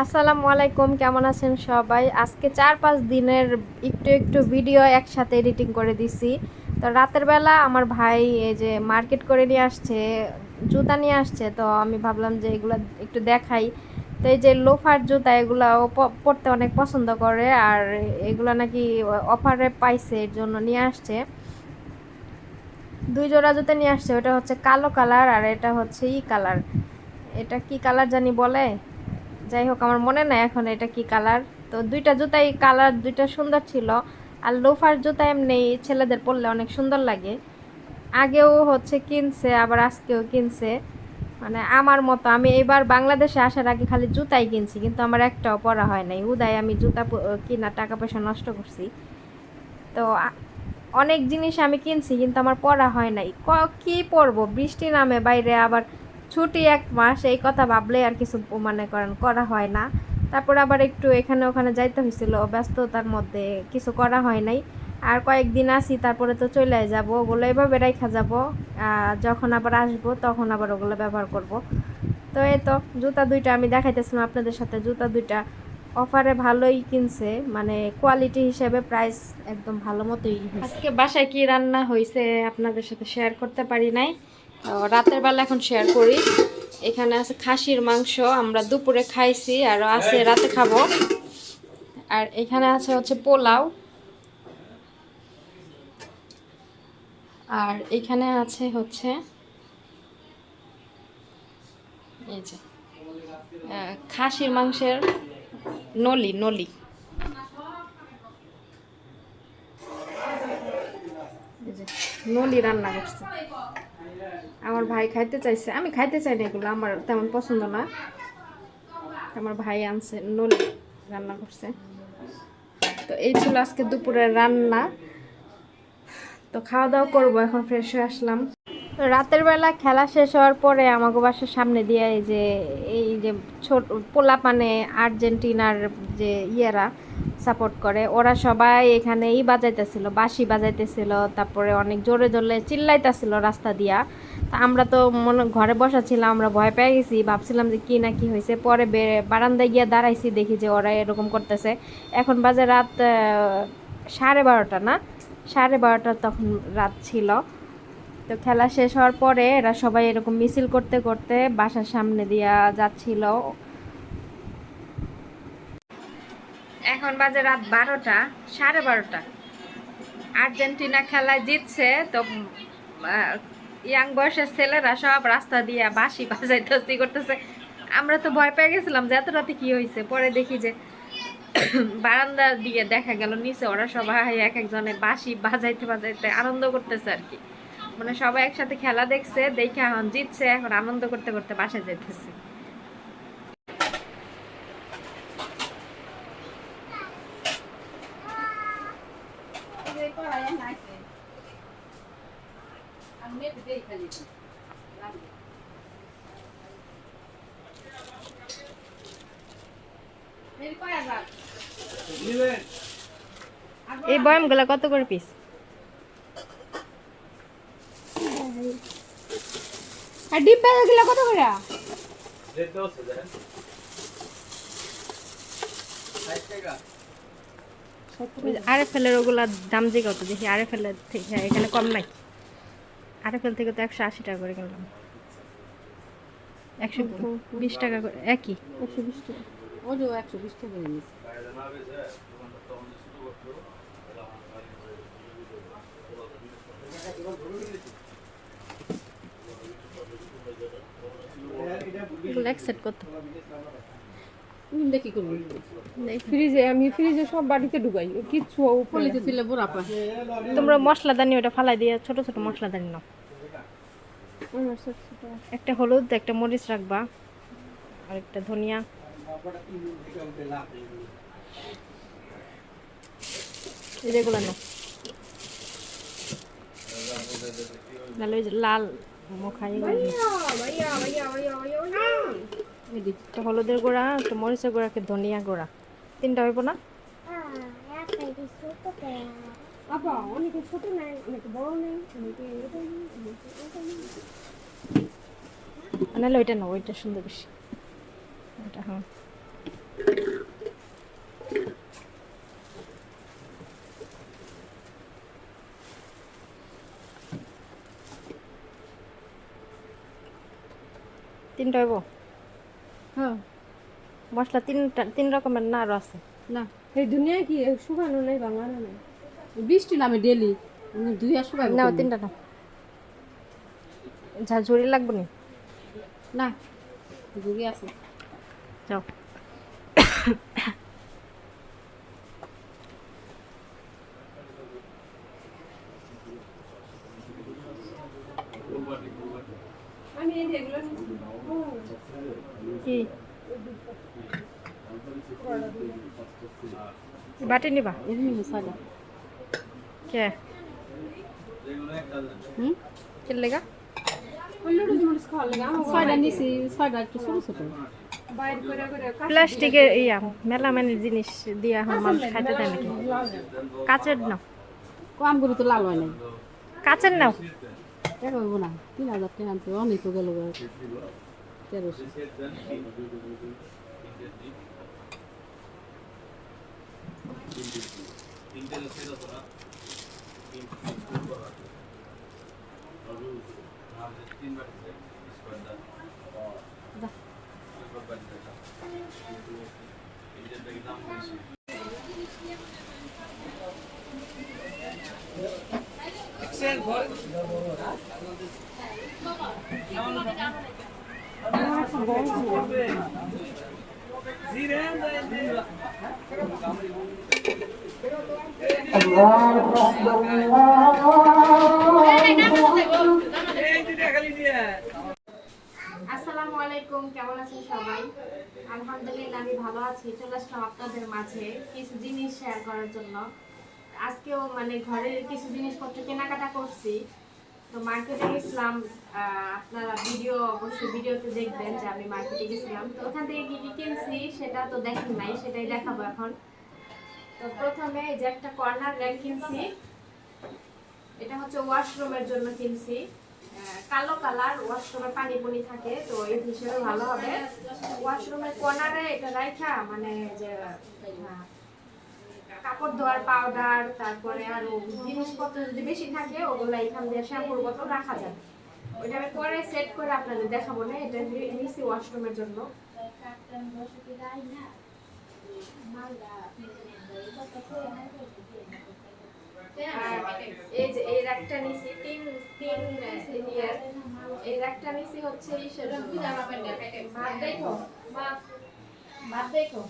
আসসালামু আলাইকুম, কেমন আছেন সবাই? আজকে 4-5 দিনের একটু ভিডিও একসাথে এডিটিং করে দিছি। তো রাতের বেলা আমার ভাই এই যে মার্কেট করে নিয়ে আসছে, জুতা নিয়ে আসছে। তো আমি ভাবলাম যে এগুলো একটু দেখাই। তো এই যে লোফার জুতা, এগুলো ও পরতে অনেক পছন্দ করে, আর এগুলো নাকি অফারে পাইছে, এর জন্য নিয়ে আসছে। 2 জোড়া জুতা নিয়ে আসছে। ওটা হচ্ছে কালো কালার, আর এটা হচ্ছে কালার। এটা কি কালার জানি বলে, যাই হোক আমার মনে নাই এখন এটা কি কালার। তো দুইটা জুতাই কালার দুইটা সুন্দর ছিল। আর লোফার জুতা এমনি ছেলেদের পরলে অনেক সুন্দর লাগে। আগেও হচ্ছে কিনছে, আবার আজকেও কিনছে। মানে আমার মতো, আমি এবার বাংলাদেশে আসার আগে খালি জুতাই কিনছি, কিন্তু আমার একটাও পরা হয় নাই। উদয় আমি জুতা কিনা টাকা পয়সা নষ্ট করছি। তো অনেক জিনিস আমি কিনছি, কিন্তু আমার পরা হয় নাই। কি পরবো, বৃষ্টি নামে বাইরে, আবার ছুটি 1 মাস, এই কথা ভাবলে আর কিছু মনে করেন করা হয় না। তারপর আবার একটু এখানে ওখানে যাইতে হয়েছিল, ব্যস্ততার মধ্যে কিছু করা হয় নাই। আর কয়েকদিন আসি, তারপরে তো চলে যাব, ওগুলো এভাবে রেখা যাব। যখন আবার আসবো তখন আবার ওগুলো ব্যবহার করব। তো এই তো জুতা দুইটা আমি দেখাইতেছিলাম আপনাদের সাথে। জুতা দুইটা অফারে ভালোই কিনছে, মানে কোয়ালিটি হিসেবে প্রাইস একদম ভালো মতোই। আজকে বাসায় কি রান্না হয়েছে আপনাদের সাথে শেয়ার করতে পারি নাই, রাতের বেলা এখন শেয়ার করি। এখানে আছে খাসির মাংস, আমরা দুপুরে খাইছি, আর আছে রাতে খাবো। আর এখানে আছে হচ্ছে পোলাও, আর এখানে আছে হচ্ছে এই যে খাসির মাংসের নলি নলি। এই যে নলি রান্না করছে আমার ভাই, খাইতে চাইছে। আমি খাইতে চাই না, এগুলো আমার তেমন পছন্দ না। আমার ভাই আনছে নলি, রান্না করছে। তো এই ছিল আজকে দুপুরের রান্না। তো খাওয়া দাওয়া করবো, এখন ফ্রেশ হয়ে আসলাম। রাতের বেলা খেলা শেষ হওয়ার পরে আমাকে বাসার সামনে দিয়ে এই যে ছোট পোলা, মানে আর্জেন্টিনার যে ইয়েরা সাপোর্ট করে, ওরা সবাই এখানেই বাজাইতেছিল, বাঁশি বাজাইতেছিল, তারপরে অনেক জোরে জোরে চিল্লাইতেছিল রাস্তা দিয়া। তা আমরা তো ঘরে বসা ছিলাম, আমরা ভয় পেয়ে গেছি, ভাবছিলাম যে কি না কি হয়েছে। পরে বারান্দায় গিয়ে দাঁড়াইছি, দেখি যে ওরা এরকম করতেছে। এখন বাজে রাত 12:30, না 12:30 তখন রাত ছিল। তো খেলা শেষ হওয়ার পরে এরা সবাই এরকম মিছিল করতে করতে বাসার সামনে দিয়া যাচ্ছিল। এখন বাজে রাত 12টা, 12:30। আর্জেন্টিনা খেলায় জিতছে, তো ইয়াং বয়সের ছেলেরা সব রাস্তা দিয়ে বাঁশি বাজাইতে করতেছে। আমরা তো ভয় পেয়ে গেছিলাম যে এত রাতে কি হয়েছে। পরে দেখি যে বারান্দা দিয়ে দেখা গেল নিচে ওরা সবাই এক একজনে বাঁশি বাজাইতে বাজাইতে আনন্দ করতেছে আর কি। মানে সবাই একসাথে খেলা দেখছে, দেখে এখন জিতছে, এখন আনন্দ করতে করতে বাসায় যেতেছে। এই বয়ামগুলা কত করে পিস? আর ডিব্বা গুলা কত করে? আরএফএলের ওগুলা দাম যে কত দেখি, আরএফএলের থেকে এখানে কম নাই। আরএফএল থেকে তো 180 টাকা করে কিনলাম, 120 টাকা করে একই। 120 টাকা, ওইও 120 টাকা নিয়েছে। এগুলো এক সেট কত? দেখি করবি ফ্রিজে, আমি ফ্রিজে সব বাড়িতে ঢুকাই, কিচ্ছু পলিতে ছিল বড় পা। তোমরা মশলাদানি ওটা ফালাই দিয়ে ছোট ছোট মশলাদানি নাও। একটা হলুদ, একটা মরিচ রাখবা, আর একটা ধনিয়া। যেগুলো নাও, তাহলে ওই যে লাল মুখাই একটা হলুদের গুঁড়া, একটা মরিচের গুঁড়া, একটা ধনিয়া গুঁড়া, 3টা হইব না? অনেকে ছোট নেই, অনেকে বড় নেই, অনেকে নাহলে ওইটা নাও, ওইটা সুন্দর বেশি। ওইটা হ্যাঁ। তিনটা হইব? হ্যাঁ মশলা তিন রকমের না আরো আছে? না এই দুনিয়ায় কি শুকানো নাই বাঙানো নাই বৃষ্টি নামে ডেলি দুই আর শুকাবো নাও কেমনে? তিনটা নাও। ঝালঝুরি লাগবে না? না ঝুড়ি আছে যাও। আমি এই যেগুলো কি বাটি নিবা? এমনি সাদা কে হুম কে লেগা? ছয়টা নিছি ছয়টা একটু ছোট ছোট প্লাস্টিকের ইয়া মেলামাইনের জিনিস দিয়ে এখন মানুষ খাইতে দেয় নাকি? কাচের নাও। কম করে তো লাল হয় নাই কাচের নাও। টাকা হইব না 3,000 টাকা আনছে অনেক তো গেল 1300 আসসালামু আলাইকুম, কেমন আছেন সবাই? আলহামদুলিল্লাহ আমি ভালো আছি। চলে আসলাম আপনাদের মাঝে কিছু জিনিস শেয়ার করার জন্য। আজকেও মানে ঘরের কিছু জিনিসপত্র কেনাকাটা করছি, তো মার্কেটে গেছিলাম। আপনারা অবশ্যই ভিডিওতে দেখবেন যে আমি মার্কেটে গেছিলাম। তো ওখান থেকে কি কি কিনছি সেটা তো দেখেন নাই, সেটাই দেখাবো এখন। তো প্রথমে এই যে একটা কর্নার র্যাক কিনছি, এটা হচ্ছে ওয়াশরুমের জন্য কিনছি। কালো কালার, ওয়াশরুমে পানি পুনি থাকে, তো এই হিসেবে ভালো হবে। ওয়াশরুমের কর্নারে এটা রাখা মানে যে কাপড় ধোয়ার পাউডার, তারপরে আরো জিনিসপত্র যদি বেশি থাকে ওগুলো এখান দিয়ে শ্যাম্পুর বোতল রাখা যায়। ওইটা আমি পরে সেট করে আপনাদের দেখাবো না। এটা নিচ্ছি ওয়াশরুমের জন্য। আর এই যে এই র্যাকটা নিছি তিন ইয়ার। এই র্যাকটা নিছি হচ্ছে ইসের জন্য। ভাত দেখো, ভাত দেখো।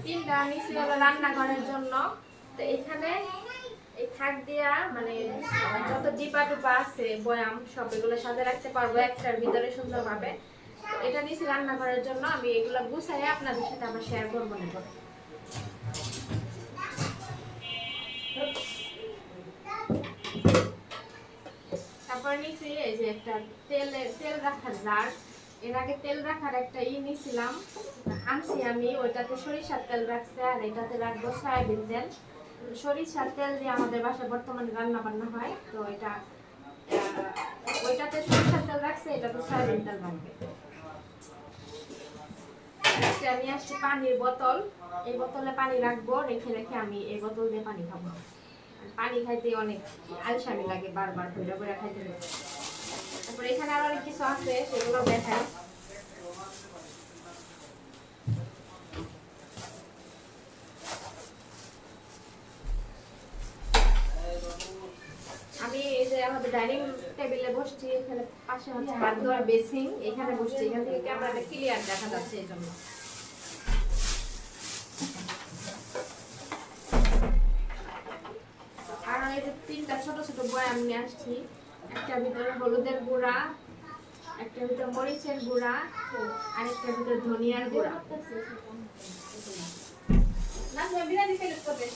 তিনটা নিছি হলো রান্নাঘরের জন্য। তো এখানে এই থাক দিয়া মানে যত ডিবা ডুবা আছে বয়াম সব এগুলো সাথে রাখতে পারবো একটার ভিতরে সুন্দরভাবে। তো এটা নিছি রান্নাঘরের জন্য। আমি এগুলো গুছাই আপনাদের সাথে আবার শেয়ার করবো না। তারপর নিছি এই যে একটা তেল রাখার জার। এর আগে তেল রাখার একটা নিছিলাম, আনছি আমি। ওইটাতে সরিষার তেল রাখছে, আর এটাতে রাখবো সয়াবিন তেল। সরিষার তেল দিয়ে আমাদের বাসায় বর্তমানে রান্না বান্না হয়, তো এটা ওইটাতে সরিষার তেল রাখছে, এটাতে সয়াবিন তেল রাখবে। আমি আসছি পানির বোতল, এই বোতলে পানি রাখবো, রেখে রেখে আমি এই বোতল দিয়ে পানি খাবো। পানি খাইতে অনেক আলসামি লাগে, বারবার ভরে ভরে খাইতে লাগে। তারপর এখানে আরো অনেক কিছু আছে, সেগুলো দেখাই। আমি এই যে আমাদের ডাইনিং টেবিলে বসছি, এখানে পাশে হচ্ছে হাত ধোয়ার বেসিন, এখানে বসছি। এখান থেকে ক্যামেরাটা ক্লিয়ার দেখা যাচ্ছে এই জন্য। আর এই যে তিনটা ছোট ছোট বয়াম নিয়ে আসছি। একটা ভিতরে হলুদের গুঁড়া, একটা ভিতরে মরিচের গুঁড়া, আর একটা ভিতরে ধনিয়ার গুঁড়া। না বিরিয়ানি ফেলে করবে।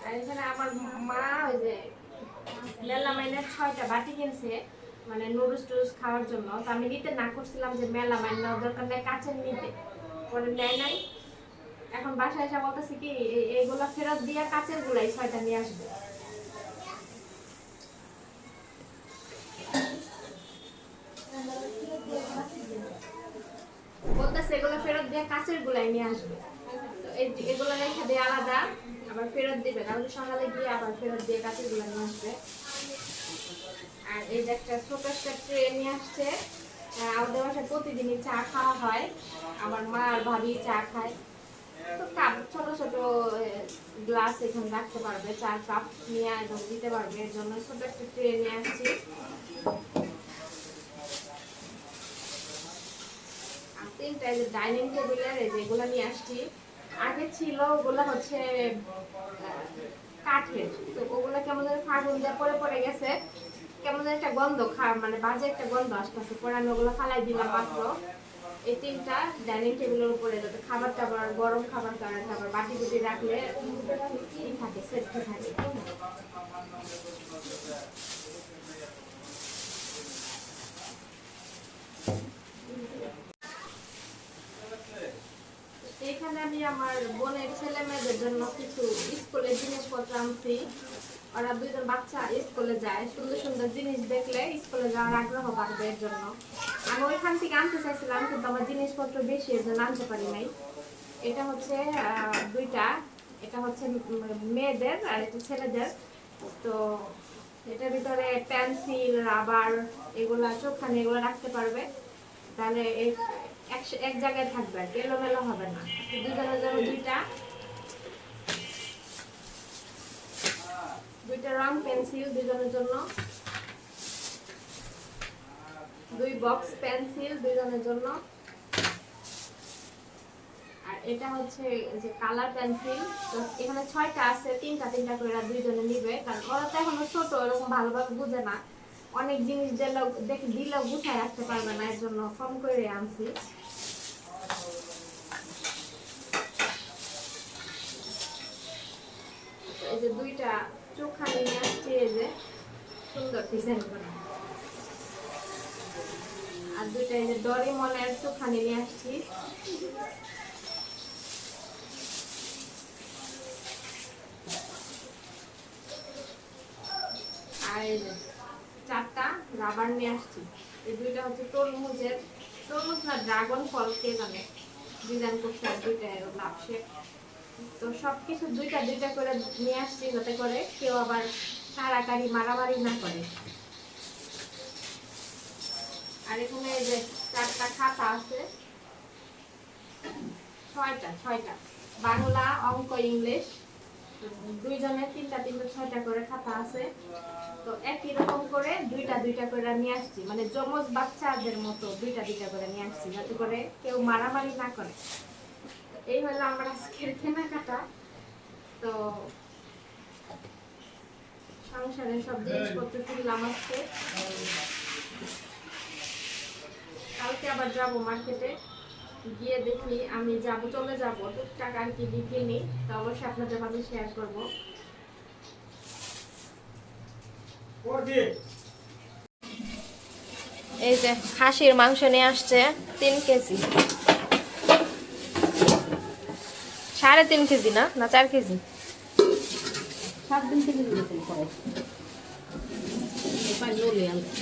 আর এখানে আমার মা ওই যে মেলামাইনের 6টা বাটি কিনছে, মানে নুডলস টুডলস খাওয়ার জন্য। তো আমি নিতে না করছিলাম যে মেলামাইন নেওয়ার দরকার নেই, কাছের নিতে। পরে নেয় নাই। এখন বাসায় এসে বলতেছি কি এইগুলা ফেরত দিয়ে কাচের গুলাই 6টা নিয়ে আসবে। বলতেছে এগুলো ফেরত দিয়ে কাচের গুলাই নিয়ে আসবে। তো এগুলো রেখে দিয়ে আলাদা, আবার ফেরত দিবে, কারণ সকালে গিয়ে আবার ফেরত দিয়ে কাঁচিগুলো নিয়ে আসবে। আর এই যে একটা ছোট একটা ট্রে নিয়ে আসছে। আমাদের বাসায় প্রতিদিনই চা খাওয়া হয়, আমার মা আর ভাবি চা খায়। তো কাপ ছোট ছোট গ্লাস এখানে রাখতে পারবে, 4 কাপ নিয়ে একদম দিতে পারবে, এর জন্য ছোট একটা ট্রে নিয়ে আসছি। আর 3টা এই যে ডাইনিং টেবিলের এই যেগুলো নিয়ে আসছি। আগে ছিল ওগুলো হচ্ছে কাঠের, তো ওগুলো কেমন যেন ফাগুন দিয়ে পরে পরে গেছে, কেমন যেন একটা গন্ধ মানে বাজে একটা গন্ধ আসতেছে, পরে আমি ওগুলো ফালাই দিলাম মাত্র। এই 3টা ডাইনিং টেবিলের উপরে, যাতে খাবার টাবার গরম খাবার টাবার বাটি বুটি রাখলে থাকে, সেফটি থাকে। এখানে আমি আমার বোনের ছেলে মেয়েদের জন্য কিছু স্কুলের জিনিসপত্র আনছি। ওরা 2জন বাচ্চা স্কুলে যায়, সুন্দর সুন্দর জিনিস দেখলে স্কুলে যাওয়ার আগ্রহ বাড়বে, এর জন্য আমি ওইখান থেকে আনতে চাইছিলাম, কিন্তু আমার জিনিসপত্র বেশি, এর জন্য আনতে পারি নাই। এটা হচ্ছে 2টা, এটা হচ্ছে মেয়েদের আর এটা ছেলেদের। তো এটার ভিতরে পেন্সিল, রাবার, এগুলা চোখানি এগুলো রাখতে পারবে, তাহলে এক জায়গায় থাকবে, আর এলোমেলো হবে না। 2জনের জন্য 2টা রং পেন্সিল, 2জনের জন্য 2 বক্স পেন্সিল, 2জনের জন্য। আর এটা হচ্ছে যে কালার পেন্সিল, তো এখানে 6টা আছে, 3টা করে 2জনে নিবে, কারণ ওরা তো এখনো ছোট, এরকম ভালোভাবে বুঝে না, অনেক জিনিস দিলেও গুছায় রাখতে পারবে না, এর জন্য কম করে আনছি। এই যে 2টা চোখানি নিয়ে আসছি, এই যে সুন্দর ডিজাইন করা। আর 2টা এই যে ডরিমনের চোখানি নিয়ে আসছি। আর এই যে 4টা রাবার নিয়ে আসছি। এই 2টা হচ্ছে তরমুজ না ড্রাগন ফল, কে জানে, ডিজাইন করছে, আর 2টা লাভ শেপ। তো সবকিছু 2টা করে নিয়ে আসছি, যাতে করে কেউ আবার কাড়াকাড়ি মারামারি না করে। আর এখানে এই যে 4টা খাতা আছে, 6টা বাংলা, অঙ্ক, ইংলিশ, 2জনের 3টা 6টা করে খাতা আছে। তো একই রকম করে 2টা করে নিয়ে আসছি, মানে যমজ বাচ্চাদের মতো 2টা করে নিয়ে আসছি, যাতে করে কেউ মারামারি না করে। এই হলো আমার আজকের কেনাকাটা। তো সংসারের সব জিনিসপত্র কিনলাম আজকে, কালকে আবার যাবো মার্কেটে, গিয়ে দেখি, আমি চলে যাবো টুকটাক আর কি কিনি, তো অবশ্যই আপনাদের মাঝে শেয়ার করবো। এই যে খাসির মাংস নিয়ে আসছে 3 কেজি, 3.5 কেজি না 4 কেজি। 7 দিন থেকে দিয়েছেন করে পানি ওলে আনতে।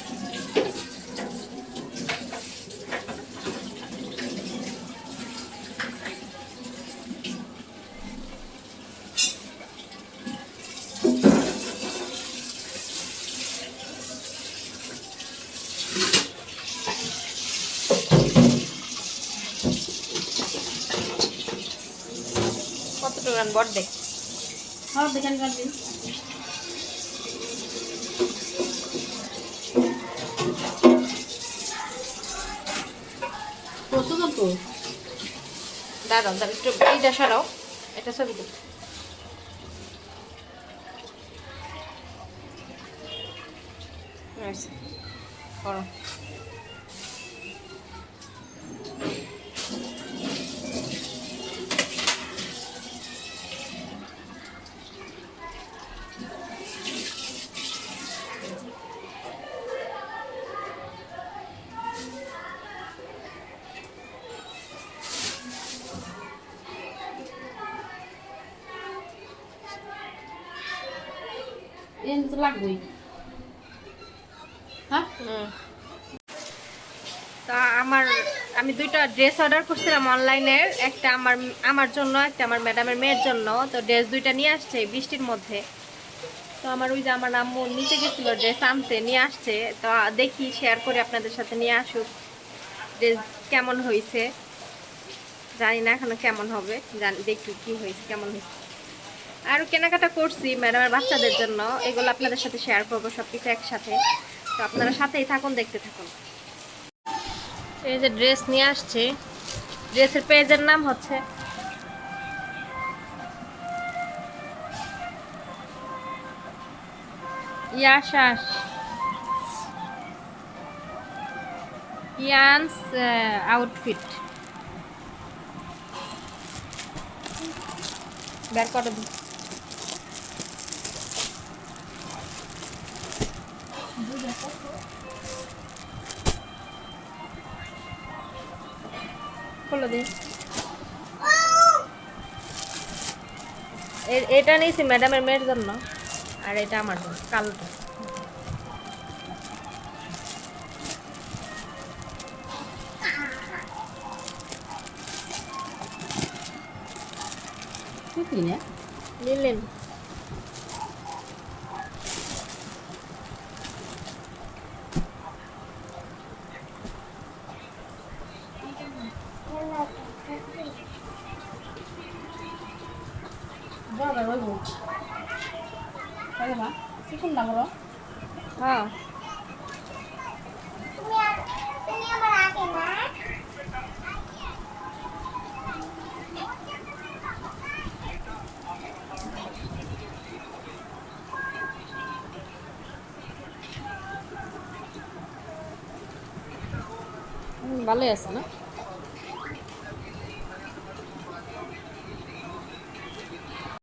কতটুকু রান বড় হ্যাঁ বেকান কাটবি। কত কত দাঁড়াও একটু এইটা সরাও, এটা ছবি তো করো। এন তো লাগবেই। হ্যাঁ তো আমি দুইটা ড্রেস অর্ডার করছিলাম অনলাইনের, একটা আমার জন্য, একটা আমার ম্যাডামের মেয়ের জন্য। তো ড্রেস দুইটা নিয়ে আসছে বৃষ্টির মধ্যে। তো আমার ওই যে আমার আম্মু নিচে গেছিল ড্রেস আনতে, নিয়ে আসছে। তো দেখি শেয়ার করে আপনাদের সাথে নিয়ে আসুক ড্রেস কেমন হয়েছে। জানি না এখনো কেমন হবে, দেখি কি হয়েছে, কেমন হয়েছে। আরও কেনাকাটা করছি ম্যাডামের বাচ্চাদের জন্য, এগুলো আপনাদের সাথে শেয়ার করবো সব কিছু একসাথে। তো আপনারা সাথেই থাকুন, দেখতে থাকুন। এই যে ড্রেস নিয়ে আসছে, ড্রেসের পেজের নাম হচ্ছে ইয়াশাস ইয়ান্স আউটফিট। বের করে দিন। খুলে দিন। এটা নিয়েছি ম্যাডামের মেয়ের জন্য, আর এটা আমার জন্য, কালোটা। নিলেন। হ্যাঁ, ভালোই আছে না?